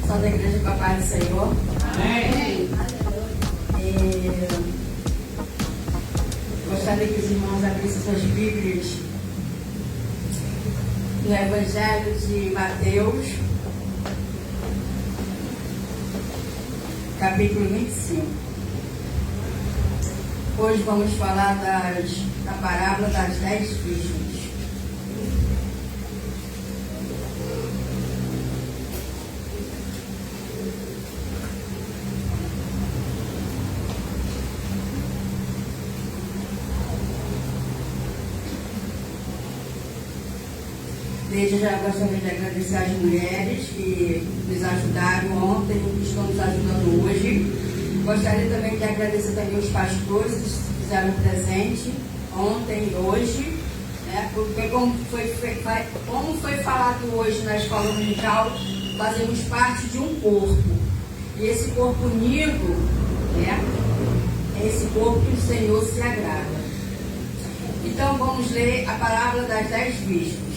Só da igreja com a paz do Senhor. Amém. Gostaria que os irmãos abrissem suas Bíblias no Evangelho de Mateus, capítulo 25. Hoje vamos falar da parábola das 10 virgens. Desde já gostaria de agradecer às mulheres que nos ajudaram ontem e estão nos ajudando hoje. Gostaria também de agradecer também os pastores que fizeram presente ontem e hoje, né? Porque como foi falado hoje na escola dominical, fazemos parte de um corpo. E esse corpo unido, né, é esse corpo que o Senhor se agrada. Então vamos ler a parábola das 10 virgens.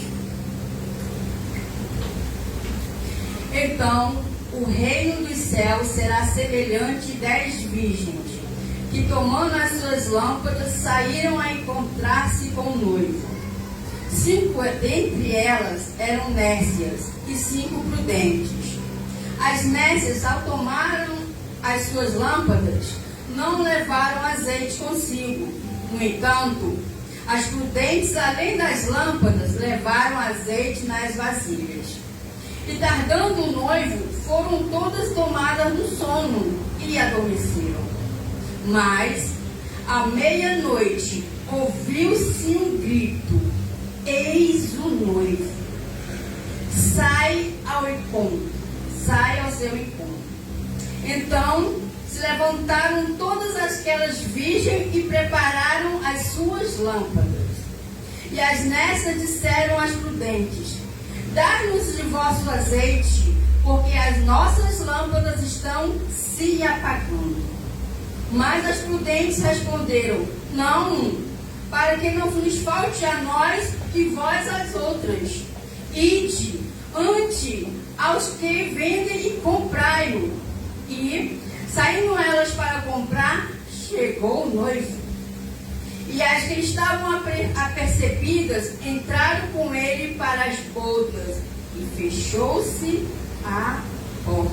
Então, o reino dos céus será semelhante 10 virgens, que tomando as suas lâmpadas, saíram a encontrar-se com o noivo. 5 dentre elas eram nécias e 5 prudentes. As nécias, ao tomaram as suas lâmpadas, não levaram azeite consigo. No entanto, as prudentes, além das lâmpadas, levaram azeite nas vasilhas. E tardando o noivo, foram todas tomadas no sono e adormeceram. Mas, à meia-noite, ouviu-se um grito: eis o noivo, sai ao seu encontro. Então, se levantaram todas aquelas virgens e prepararam as suas lâmpadas. E as nécias disseram às prudentes: dai-nos de vosso azeite, porque as nossas lâmpadas estão se apagando. Mas as prudentes responderam: não, para que não nos falte a nós e vós às outras. Ide ante aos que vendem e comprai-o. E, saindo elas para comprar, chegou o noivo. E as que estavam apercebidas entraram com ele para as bodas, e fechou-se a porta.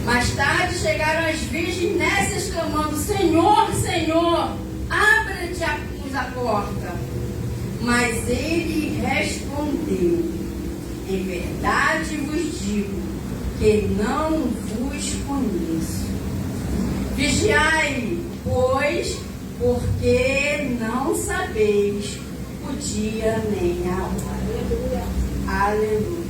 Mais tarde chegaram as virgens nécias, clamando: Senhor, Senhor, abra-te-nos a porta. Mas ele respondeu: em verdade vos digo que não vos conheço. Vigiai, pois, porque não sabeis o dia nem a hora. Aleluia.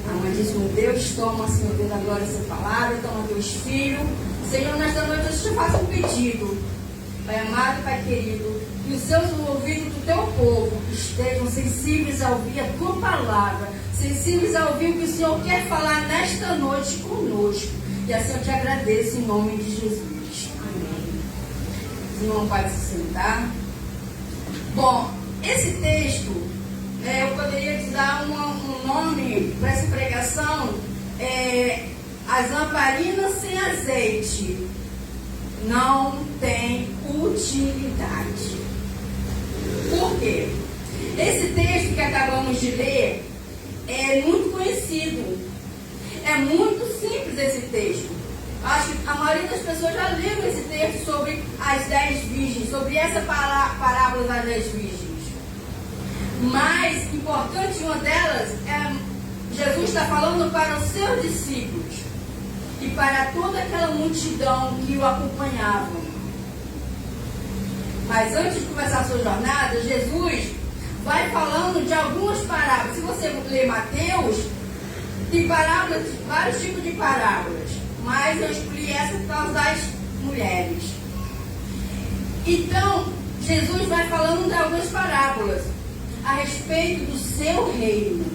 Amadíssimo Deus, toma, Senhor Deus, da glória essa palavra, toma teus filhos. Senhor, nesta noite eu te faço um pedido. Pai amado, Pai querido, que os seus ouvidos do teu povo estejam sensíveis a ouvir a tua palavra, sensíveis a ouvir o que o Senhor quer falar nesta noite conosco. E assim eu te agradeço em nome de Jesus. Amém. O irmão pode se sentar. Bom, esse texto, eu poderia te dar um nome para essa pregação: as lamparinas sem azeite não têm utilidade. Por quê? Esse texto que acabamos de ler é muito conhecido. É muito simples esse texto. Acho que a maioria das pessoas já leram esse texto sobre as 10 virgens, sobre essa parábola das 10 virgens. Mais importante, uma delas, Jesus está falando para os seus discípulos e para toda aquela multidão que o acompanhavam. Mas antes de começar a sua jornada, Jesus vai falando de algumas parábolas. Se você ler Mateus, tem parábolas, vários tipos de parábolas, mas eu escolhi essa por causa das mulheres. Então, Jesus vai falando de algumas parábolas a respeito do seu reino,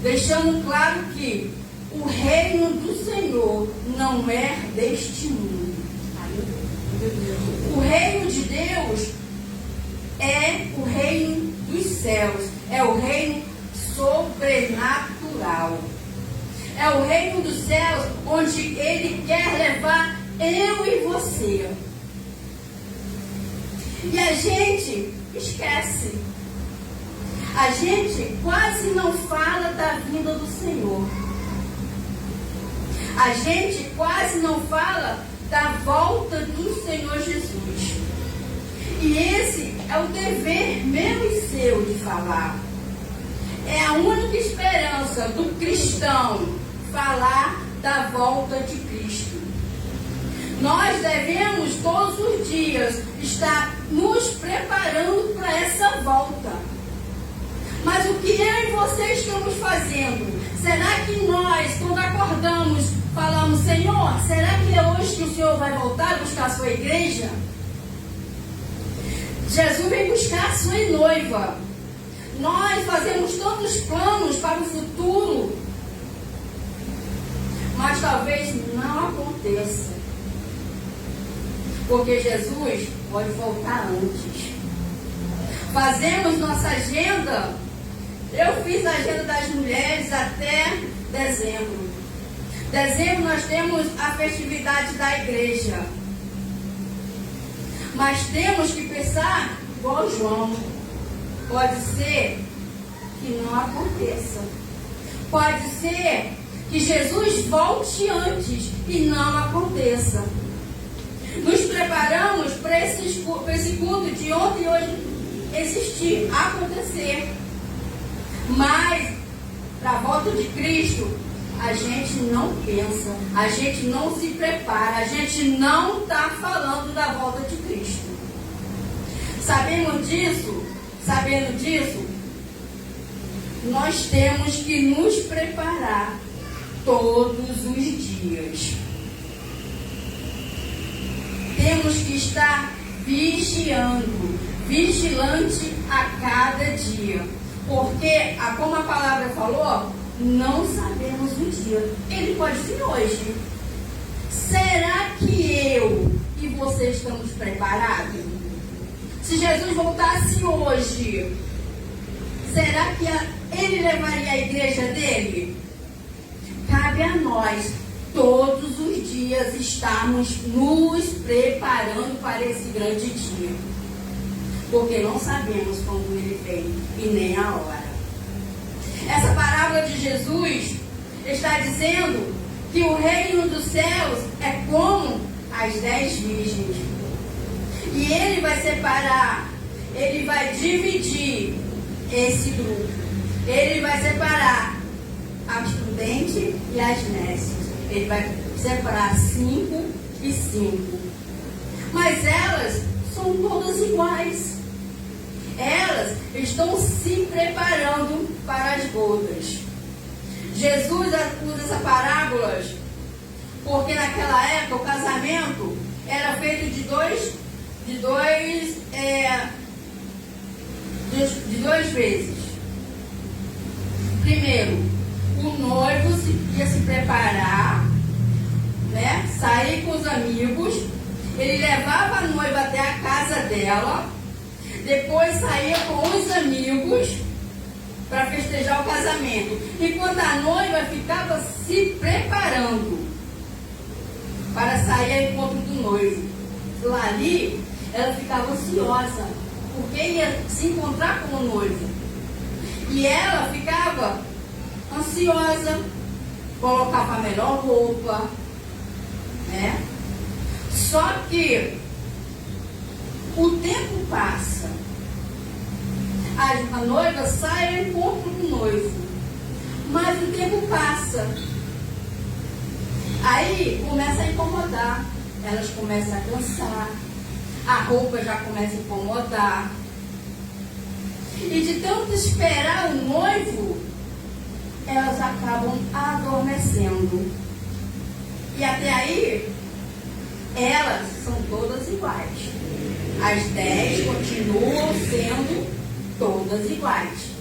deixando claro que o reino do Senhor não é deste mundo. O reino de Deus é o reino dos céus, é o reino sobrenatural. É o reino dos céus, onde Ele quer levar eu e você. E a gente esquece. A gente quase não fala da vinda do Senhor. A gente quase não fala da volta do Senhor Jesus. E esse é o dever meu e seu de falar. É a única esperança do cristão falar da volta de Cristo. Nós devemos todos os dias estar nos preparando para essa volta. Mas o que eu e você estamos fazendo? Será que nós, quando acordamos, falamos: Senhor, será que é hoje que o Senhor vai voltar a buscar a sua igreja? Jesus vem buscar a sua noiva. Nós fazemos tantos planos para o futuro, mas talvez não aconteça. Porque Jesus pode voltar antes. Fazemos nossa agenda. Eu fiz a agenda das mulheres até dezembro. Dezembro nós temos a festividade da igreja. Mas temos que pensar igual João. Pode ser que não aconteça. Pode ser que Jesus volte antes e não aconteça. Nos preparamos para esse culto de ontem e hoje existir, acontecer. Mas, para a volta de Cristo, a gente não pensa, a gente não se prepara, a gente não está falando da volta de Cristo. Sabendo disso, nós temos que nos preparar todos os dias. Temos que estar vigilante a cada dia. Porque, como a palavra falou, não sabemos o dia. Ele pode vir hoje. Será que eu e você estamos preparados? Se Jesus voltasse hoje, será que ele levaria a igreja dele? Cabe a nós, todos os dias, estarmos nos preparando para esse grande dia. Porque não sabemos quando ele vem e nem a hora. Essa parábola de Jesus está dizendo que o reino dos céus é como as 10 virgens. E ele vai separar, ele vai dividir esse grupo. Ele vai separar as prudentes e as nécias. Ele vai separar 5 e 5. Mas elas são todas iguais. Elas estão se preparando para as bodas. Jesus usa essa parábola porque naquela época o casamento era feito de duas vezes. Primeiro, o noivo ia se preparar, né? Sair com os amigos. Ele levava a noiva até a casa dela. Depois saía com os amigos para festejar o casamento. Enquanto a noiva ficava se preparando para sair ao encontro do noivo. Lá ali, ela ficava ansiosa, porque ia se encontrar com o noivo. E ela ficava ansiosa, colocava a melhor roupa, né? Só que o tempo passa. A noiva sai ao encontro do noivo. Mas o tempo passa. Aí começa a incomodar. Elas começam a cansar. A roupa já começa a incomodar. E de tanto esperar o noivo, elas acabam adormecendo. E até aí, elas são todas iguais. As 10 continuam sendo todas iguais.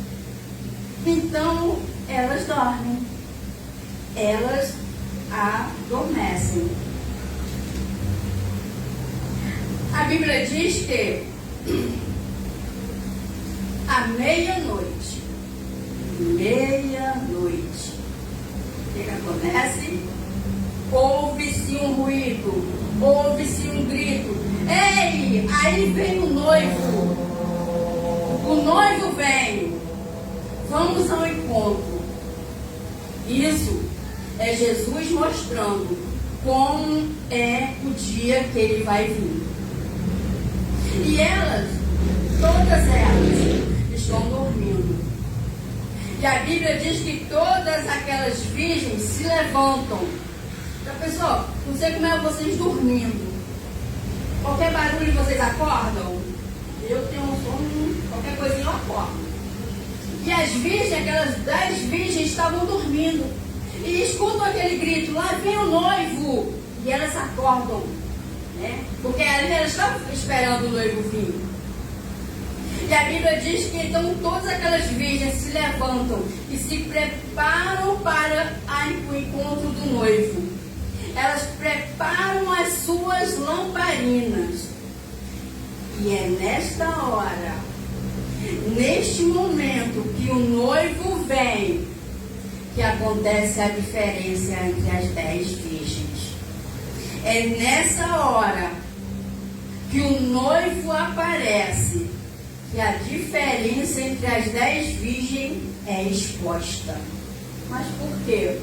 Então, elas dormem. Elas adormecem. A Bíblia diz que à meia-noite, o que Conhece? Ouve-se um ruído, ouve-se um grito. Ei, aí vem o noivo. O noivo vem. Vamos ao encontro. Isso é Jesus mostrando como é o dia que ele vai vir. E elas, todas elas, estão dormindo. E a Bíblia diz que todas aquelas virgens se levantam. Então, pessoal, não sei como é vocês dormindo. Qualquer barulho vocês acordam? Eu tenho um sono, qualquer coisinha eu acordo. E as virgens, aquelas 10 virgens estavam dormindo. E escutam aquele grito, lá vem o noivo. E elas acordam, né? Porque elas estavam esperando o noivo vir. E a Bíblia diz que então todas aquelas virgens se levantam e se preparam para o encontro do noivo. Elas preparam as suas lamparinas. E é nesta hora, neste momento que o noivo vem, que acontece a diferença entre as 10 virgens. É nessa hora que o noivo aparece, que a diferença entre as 10 virgens é exposta. Mas por quê?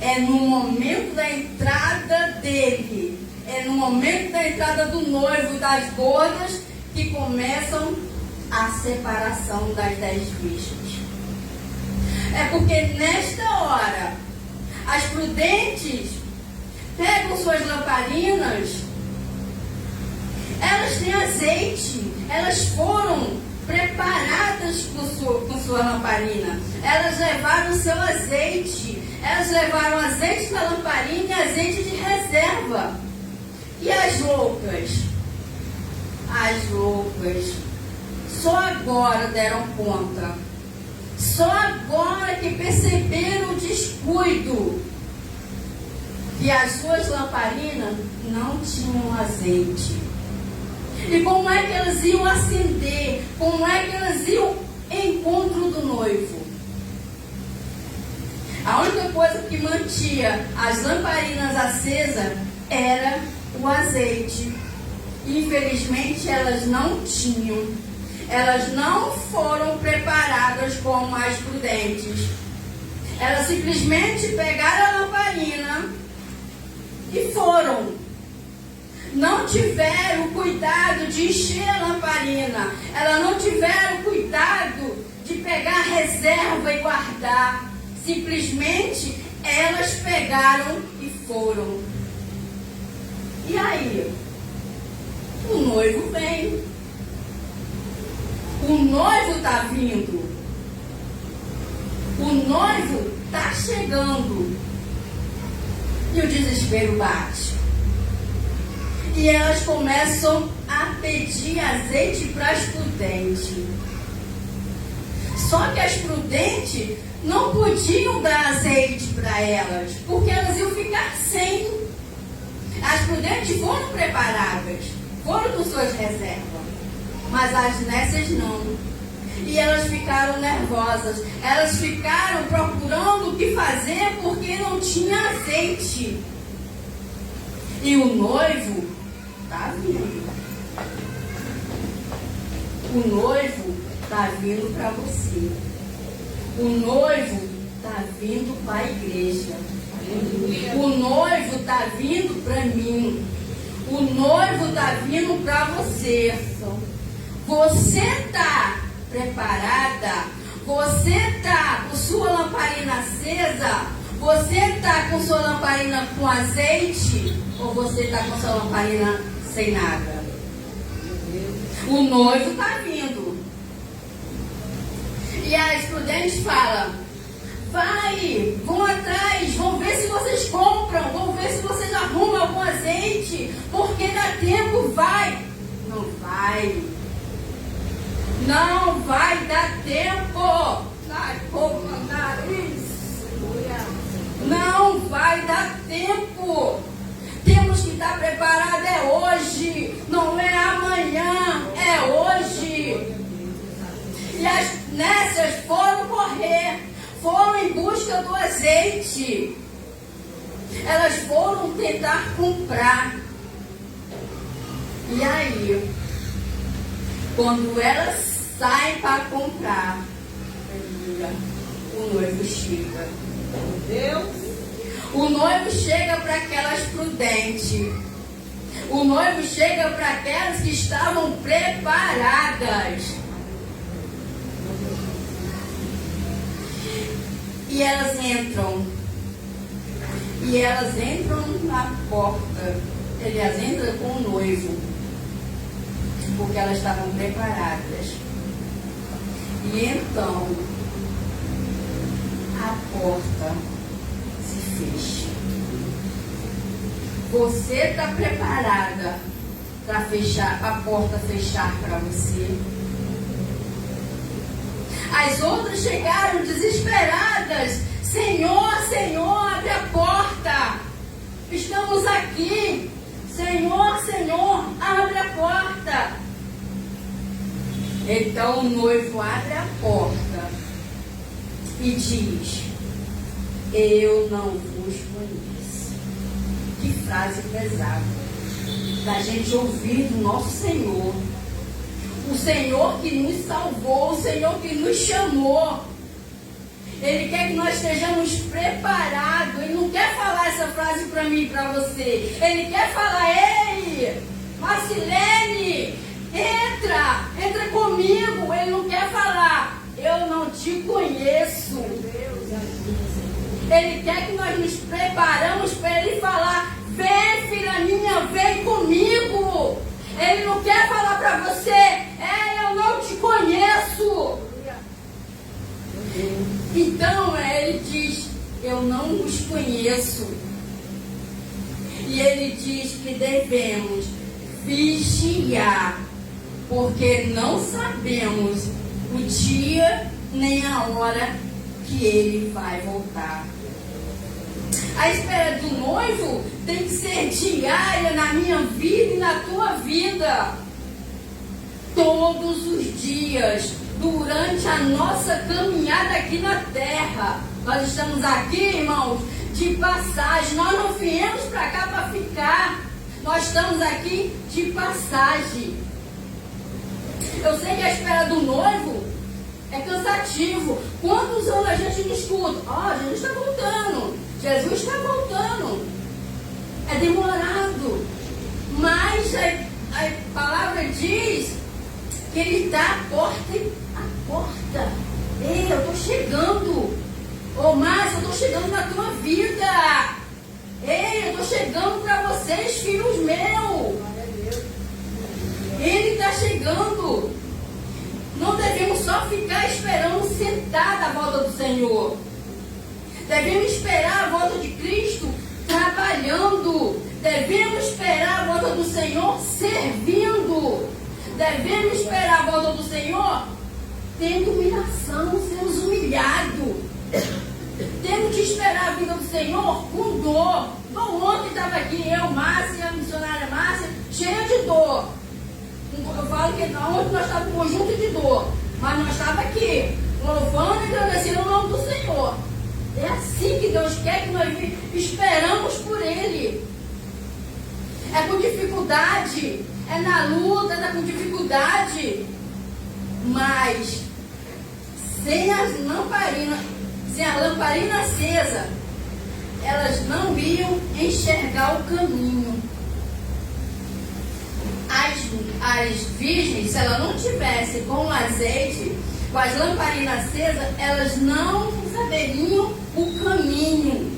É no momento da entrada dele, é no momento da entrada do noivo, das bodas, que começam a separação das 10 virgens. É porque nesta hora, as prudentes pegam suas lamparinas, elas têm azeite, elas foram preparadas com sua lamparina, elas levaram o seu azeite, elas levaram azeite da lamparina e azeite de reserva. E as loucas? As loucas só agora deram conta, só agora que perceberam o descuido, que as suas lamparinas não tinham azeite. E como é que elas iam acender? Como é que elas iam em encontro do noivo? A única coisa que mantinha as lamparinas acesas era o azeite. Infelizmente elas não tinham. Elas não foram preparadas como as prudentes. Elas simplesmente pegaram a lamparina e foram. Não tiveram cuidado de encher a lamparina. Elas não tiveram cuidado de pegar a reserva e guardar. Simplesmente elas pegaram e foram. E aí? O noivo vem. O noivo está vindo. O noivo está chegando. E o desespero bate. E elas começam a pedir azeite para as prudentes. Só que as prudentes não podiam dar azeite para elas, porque elas iam ficar sem. As prudentes foram preparadas, foram com suas reservas, mas as nessas não. E elas ficaram nervosas, elas ficaram procurando o que fazer porque não tinha azeite. E o noivo está vindo. O noivo está vindo para você. O noivo está vindo para a igreja. O noivo está vindo para mim. O noivo está vindo para você. Você está preparada? Você está com sua lamparina acesa? Você está com sua lamparina com azeite? Ou você está com sua lamparina sem nada? O noivo está vindo. E as prudentes falam: vai, vão atrás, vão ver se vocês compram, vão ver se vocês arrumam algum azeite, porque dá tempo, vai. Não vai. Não vai dar tempo. Sai, como mandar isso? Não vai dar tempo. Temos que estar preparados, é hoje, não é amanhã, é hoje. E as nessas foram correr, foram em busca do azeite. Elas foram tentar comprar. E aí, quando elas saem para comprar, o noivo chega. Deus. O noivo chega para aquelas prudentes. O noivo chega para aquelas que estavam preparadas. E elas entram. E elas entram na porta. Elas entram com o noivo. Porque elas estavam preparadas. E então, a porta se fecha. Você está preparada para fechar, a porta fechar para você? As outras chegaram desesperadas. Senhor, Senhor, abre a porta. Estamos aqui. Senhor, Senhor, abre a porta. Então o noivo abre a porta e diz: eu não vos conheço. Que frase pesada da gente ouvir do nosso Senhor. O Senhor que nos salvou, o Senhor que nos chamou. Ele quer que nós estejamos preparados. Ele não quer falar essa frase para mim e para você. Ele quer falar: ei, Marcilene, entra comigo. Ele não quer falar: eu não te conheço. Ele quer que nós nos preparamos para ele falar: vem, filha minha, vem comigo. Ele não quer falar para você: eu não te conheço. Então ele diz: eu não os conheço. E ele diz que devemos vigiar, porque não sabemos o dia nem a hora que ele vai voltar. A espera do noivo tem que ser diária na minha vida e na tua vida. Todos os dias, durante a nossa caminhada aqui na terra. Nós estamos aqui, irmãos, de passagem. Nós não viemos para cá para ficar. Nós estamos aqui de passagem. Eu sei que a espera do noivo é cansativo. Quantos anos a gente não escuta? Jesus está voltando. Jesus está voltando. É demorado. Mas a palavra diz que ele está à porta. Ei, eu estou chegando. Márcio, eu estou chegando na tua vida. Ei, eu estou chegando para vocês, filhos meus. Ele está chegando. Não devemos só ficar esperando sentada à volta do Senhor. Devemos esperar a volta de Cristo trabalhando. Devemos esperar a volta do Senhor servindo. Devemos esperar a volta do Senhor tendo humilhação, sendo humilhado. Temos que esperar a vida do Senhor com dor. Igual ontem estava aqui, eu, Márcia, a missionária Márcia, cheia de dor. Eu falo que ontem nós estávamos um conjunto de dor, mas nós estávamos aqui, louvando e agradecendo o nome do Senhor. É assim que Deus quer que nós esperamos por Ele. É com dificuldade, é na luta, é com dificuldade, mas sem a lamparina acesa, elas não iam enxergar o caminho. As virgens, se ela não tivesse com o azeite, com as lamparinas acesas, elas não saberiam o caminho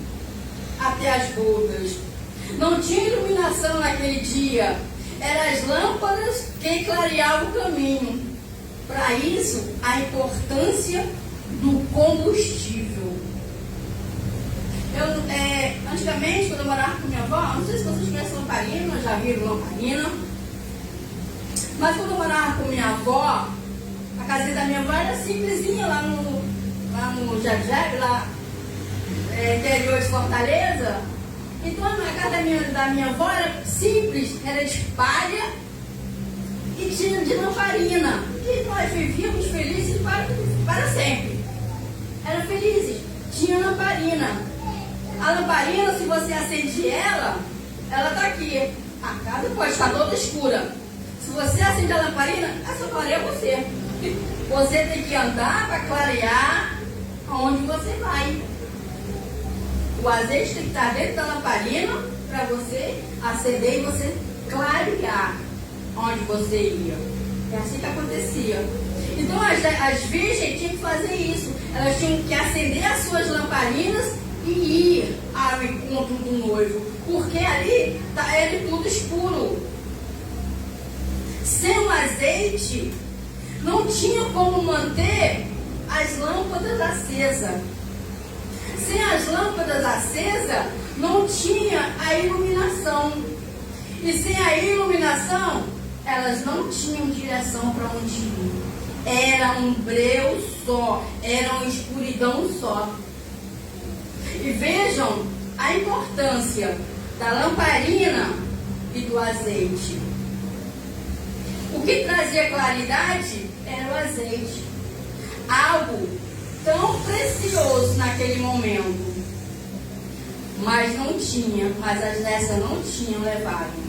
até as bodas. Não tinha iluminação naquele dia. Eram as lâmpadas que clareavam o caminho. Para isso, a importância do combustível. Antigamente, quando eu morava com minha avó, não sei se vocês conhecem lamparina, já viram lamparina. Mas quando eu morava com minha avó, a casinha da minha avó era simplesinha lá no Jajebe, lá interior de Fortaleza. Então a casa da minha avó era simples, era de palha e tinha de lamparina. E nós vivíamos felizes para sempre. Eram felizes, tinha lamparina. A lamparina, se você acende ela está aqui. A casa pode estar toda escura. Se você acende a lamparina, essa clareia você. Você tem que andar para clarear aonde você vai. O azeite tem que estar dentro da lamparina para você acender e você clarear onde você ia. É assim que acontecia. Então as virgens tinham que fazer isso. Elas tinham que acender as suas lamparinas e ir ao encontro do noivo. Porque ali está ele tudo escuro. Sem o azeite, não tinha como manter as lâmpadas acesas. Sem as lâmpadas acesas, não tinha a iluminação. E sem a iluminação, elas não tinham direção para onde ir. Era um breu só, era uma escuridão só. E vejam a importância da lamparina e do azeite. O que trazia claridade era o azeite. Algo tão precioso naquele momento. Mas não tinha, mas as nessas não tinham levado.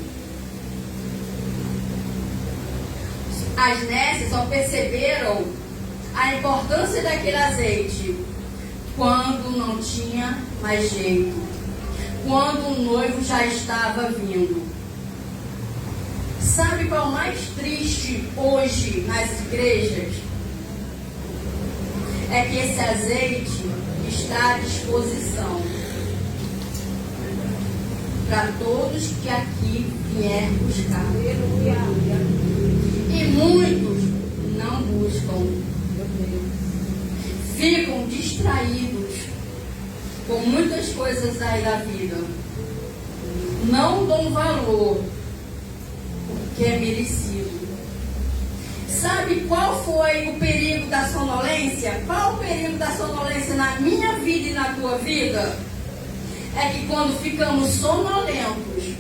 As nessas só perceberam a importância daquele azeite quando não tinha mais jeito. Quando o noivo já estava vindo. Sabe qual é o mais triste hoje nas igrejas? É que esse azeite está à disposição para todos que aqui vier buscar. E muitos não buscam. Ficam distraídos com muitas coisas aí da vida. Não dão valor que é merecido. Sabe qual foi o perigo da sonolência? Qual o perigo da sonolência na minha vida e na tua vida? É que quando ficamos sonolentos,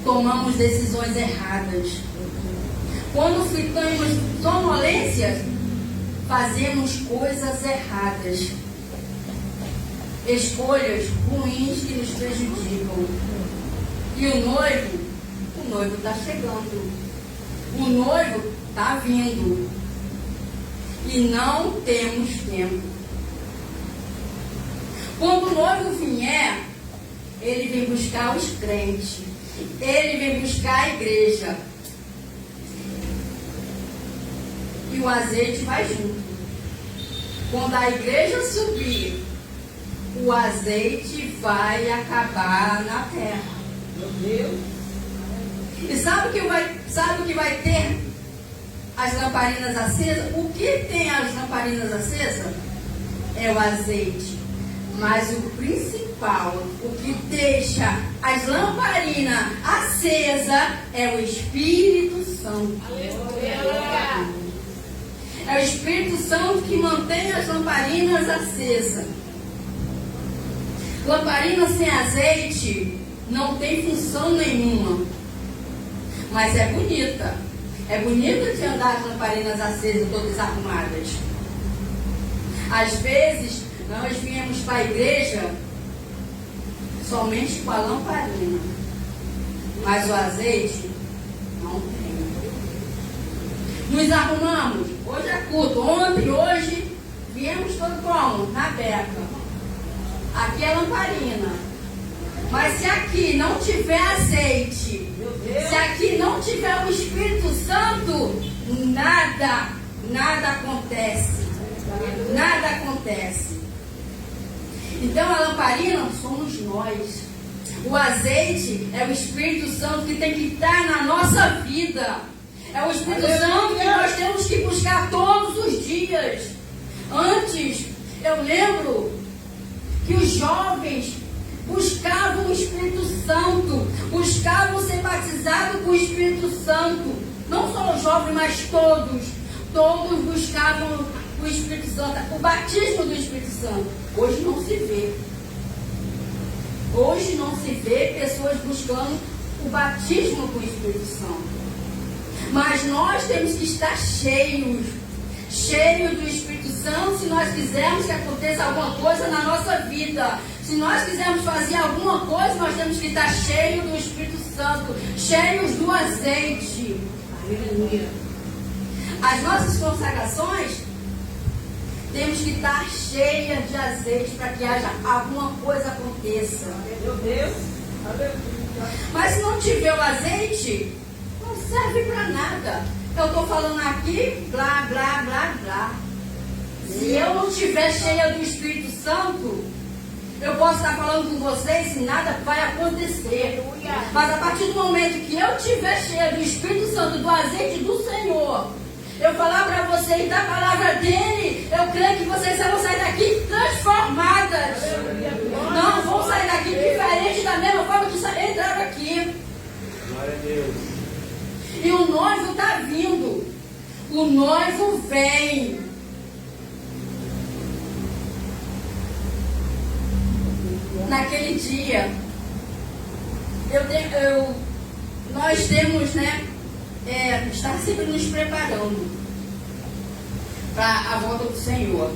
tomamos decisões erradas. Quando ficamos sonolências, fazemos coisas erradas. Escolhas ruins que nos prejudicam. E o noivo está chegando. O noivo está vindo. E não temos tempo. Quando o noivo vier, ele vem buscar os crentes. Ele vem buscar a igreja. E o azeite vai junto. Quando a igreja subir, o azeite vai acabar na terra. Meu Deus. E sabe o que vai ter as lamparinas acesas? O que tem as lamparinas acesas? É o azeite. Mas o principal, o que deixa as lamparinas acesas é o Espírito Santo. Aleluia. É o Espírito Santo que mantém as lamparinas acesas. Lamparina sem azeite não tem função nenhuma. Mas é bonita. É bonito de andar as lamparinas acesas, todas arrumadas. Às vezes, nós viemos para a igreja somente com a lamparina. Mas o azeite não tem. Nos arrumamos. Hoje é culto. Ontem, hoje, viemos todo como? Na beca. Aqui é lamparina. Mas se aqui não tiver azeite, se aqui não tiver o Espírito Santo, nada acontece. Nada acontece. Então a lamparina somos nós. O azeite é o Espírito Santo que tem que estar na nossa vida. É o Espírito Santo que nós temos que buscar todos os dias. Antes, eu lembro que os jovens buscavam o Espírito Santo, buscavam ser batizados com o Espírito Santo. Não só os jovens, mas todos buscavam o Espírito Santo, o batismo do Espírito Santo. Hoje não se vê. Hoje não se vê pessoas buscando o batismo com o Espírito Santo. Mas nós temos que estar cheios do Espírito Santo se nós quisermos que aconteça alguma coisa na nossa vida. Se nós quisermos fazer alguma coisa, nós temos que estar cheios do Espírito Santo, cheios do azeite. Aleluia. As nossas consagrações, temos que estar cheias de azeite para que haja alguma coisa aconteça. Meu Deus. Mas se não tiver o azeite, não serve para nada. Eu estou falando aqui, blá, blá, blá, blá. Se eu não estiver cheia do Espírito Santo, eu posso estar falando com vocês e nada vai acontecer. Mas a partir do momento que eu estiver cheia do Espírito Santo, do azeite do Senhor, eu falar para vocês da palavra dele, eu creio que vocês vão sair daqui transformadas. Não vão sair daqui diferente da mesma forma que entraram aqui. Glória a Deus. E o noivo está vindo. O noivo vem. Naquele dia, nós temos, né? Estar sempre nos preparando para a volta do Senhor.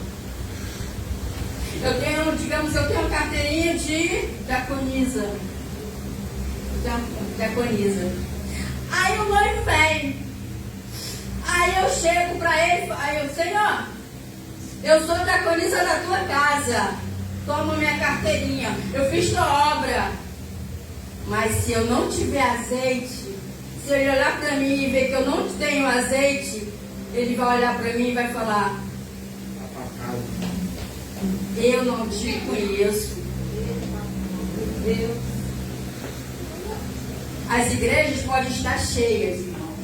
Eu tenho uma carteirinha de diaconisa. Aí o noivo vem. Aí eu chego para ele, aí eu, Senhor, eu sou diaconisa da tua casa. Toma minha carteirinha. Eu fiz tua obra. Mas se eu não tiver azeite, se ele olhar para mim e ver que eu não tenho azeite, ele vai olhar para mim e vai falar: eu não te conheço. As igrejas podem estar cheias, irmãos.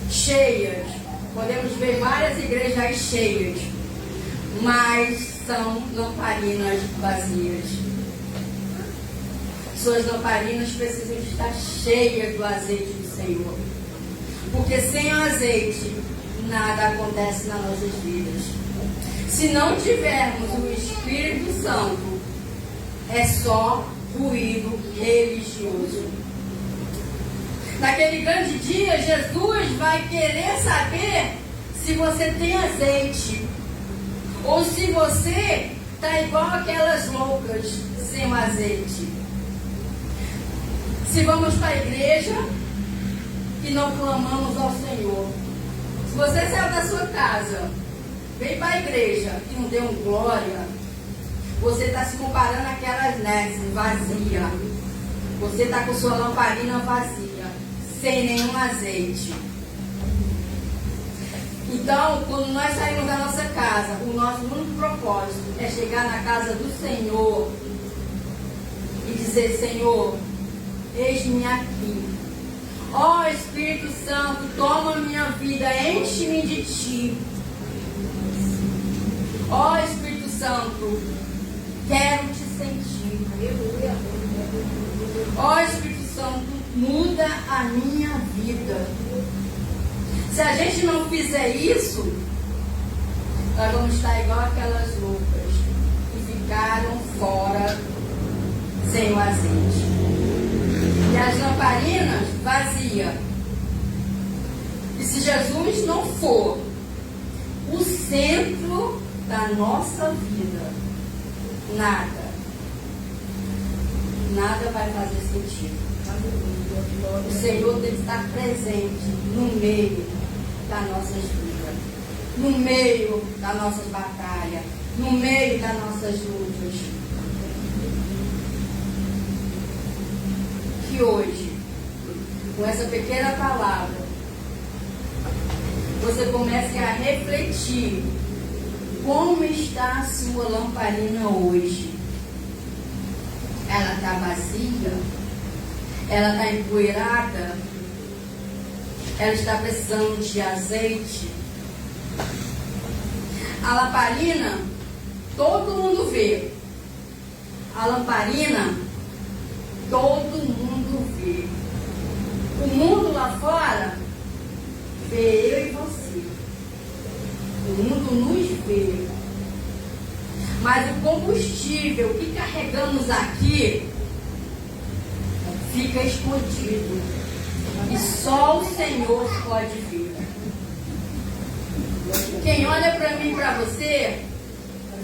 Cheias. Podemos ver várias igrejas aí cheias. Mas são lamparinas vazias. Suas lamparinas precisam estar cheias do azeite do Senhor. Porque sem o azeite, nada acontece nas nossas vidas. Se não tivermos o Espírito Santo, é só ruído religioso. Naquele grande dia, Jesus vai querer saber se você tem azeite. Ou se você está igual aquelas loucas sem o azeite. Se vamos para a igreja e não clamamos ao Senhor. Se você saiu da sua casa, veio para a igreja e não deu um glória, você está se comparando àquelas neves vazias. Você está com sua lamparina vazia, sem nenhum azeite. Então, quando nós saímos da nossa casa, o nosso único propósito é chegar na casa do Senhor e dizer: Senhor, eis-me aqui. Ó Espírito Santo, toma minha vida, enche-me de ti. Ó Espírito Santo, quero te sentir. Ó Espírito Santo, muda a minha vida. Se a gente não fizer isso, nós vamos estar igual aquelas loucas que ficaram fora sem o azeite. E as lamparinas vazias. E se Jesus não for o centro da nossa vida, nada vai fazer sentido. O Senhor tem que estar presente no meio das nossas vidas, no meio das nossas batalhas, no meio das nossas lutas. Que hoje, com essa pequena palavra, você comece a refletir como está a sua lamparina hoje. Ela está vazia? Ela está empoeirada? Ela está precisando de azeite? A lamparina, todo mundo vê. A lamparina, todo mundo vê. O mundo lá fora vê eu e você. O mundo nos vê. Mas o combustível que carregamos aqui fica escondido. E só o Senhor pode ver. Quem olha para mim e para você,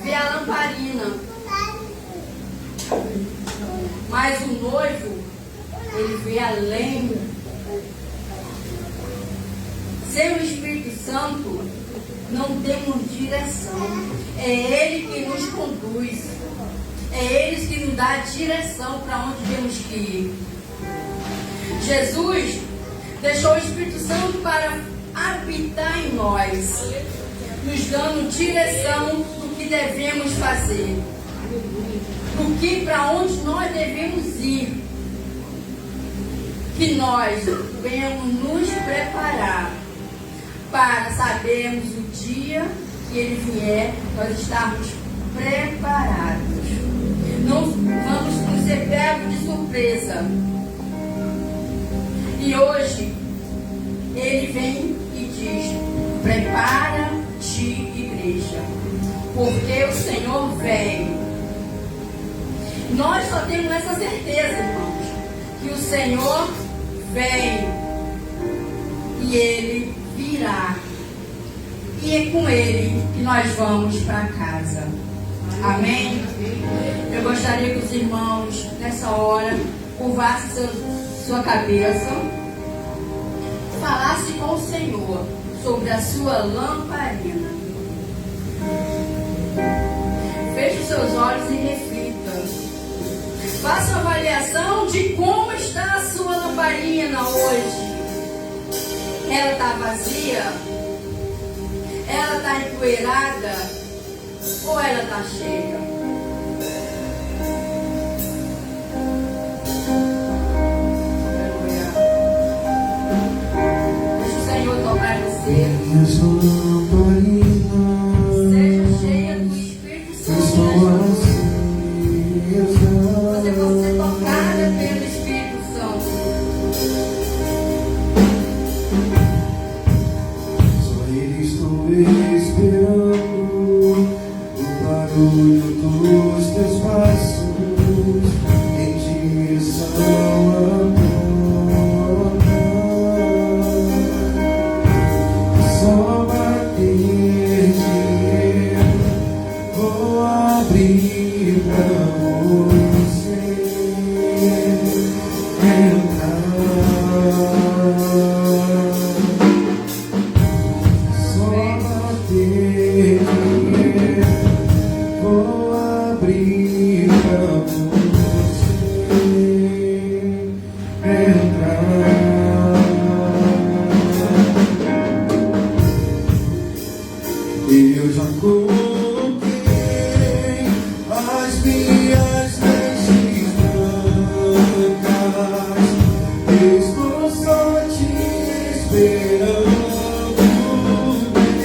vê a lamparina. Mas o noivo, ele vê além. Sem o Espírito Santo, não temos direção. É Ele que nos conduz. É Ele que nos dá a direção para onde temos que ir. Jesus deixou o Espírito Santo para habitar em nós, nos dando direção do que devemos fazer, do que para onde nós devemos ir. Que nós venhamos nos preparar para sabermos o dia que Ele vier, nós estarmos preparados. Não vamos nos ser pegos de surpresa. E hoje, Ele vem e diz: prepara-te, igreja, porque o Senhor vem. Nós só temos essa certeza, irmãos, que o Senhor vem e Ele virá. E é com Ele que nós vamos para casa. Amém? Eu gostaria que os irmãos, nessa hora, curvassem sua cabeça, falasse com o Senhor sobre a sua lamparina. Feche os seus olhos e reflita. Faça uma avaliação de como está a sua lamparina hoje. Ela está vazia? Ela está empoeirada? Ou ela está cheia? Minha lamparina, seja cheia do Espírito Santo. estou acesa. Você pode ser tocada pelo Espírito Santo. Só Ele estou esperando o barulho dos teus passos em direção à porta. Só bater vou abrir pra você entrar. Só bater vou abrir pra você entrar. Eu já coloquei as minhas vestes brancas, estou só te esperando.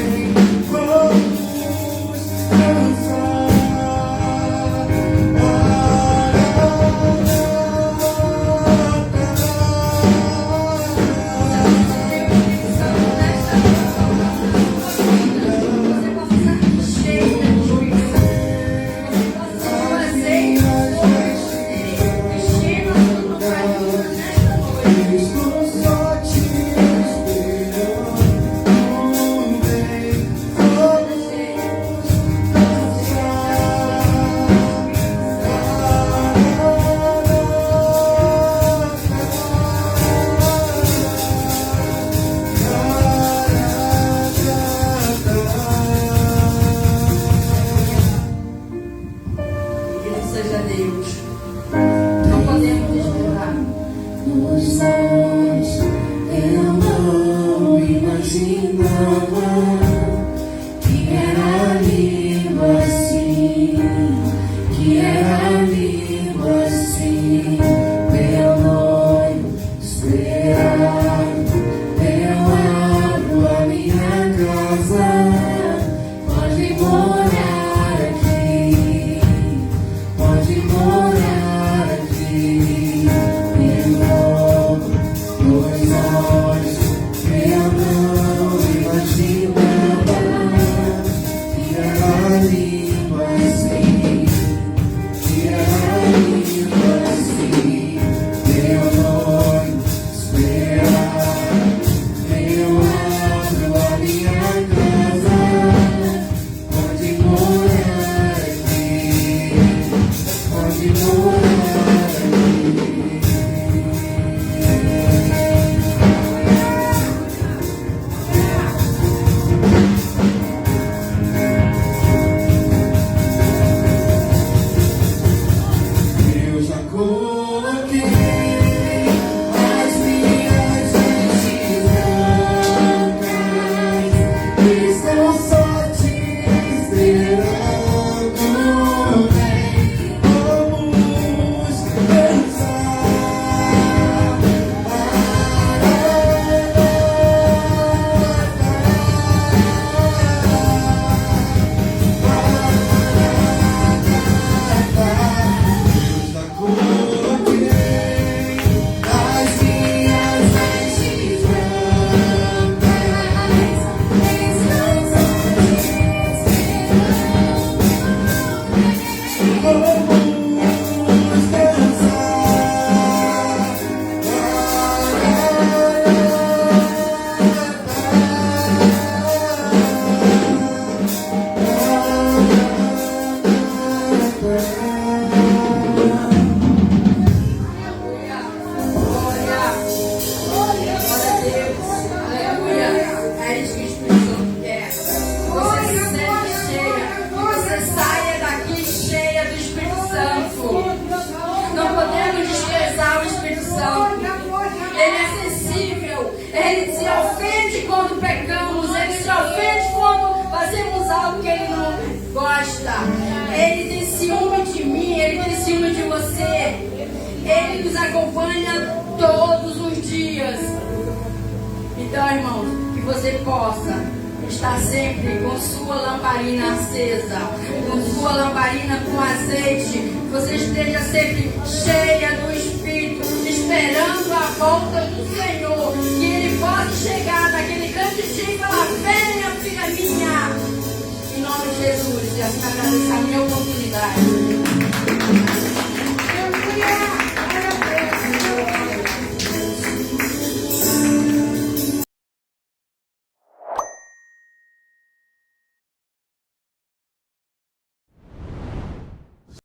Bem, vamos dançar. Estou só te esperando. Bem, vamos Bendito seja Deus. Não podemos esperar. nos sonhos. Eu não imaginava que era lindo assim, que era lindo assim. Meu noivo esperado, eu abro a minha casa. Pode morar aqui, pode morar aqui. Meus olhos, eu não imagino. você. Ele nos acompanha todos os dias. Então, irmãos, que você possa estar sempre com sua lamparina acesa, com sua lamparina com azeite, que você esteja sempre cheia do Espírito, esperando a volta do Senhor, que Ele possa chegar naquele grande dia e falar: venha, filha minha, em nome de Jesus. E assim agradeço a minha oportunidade.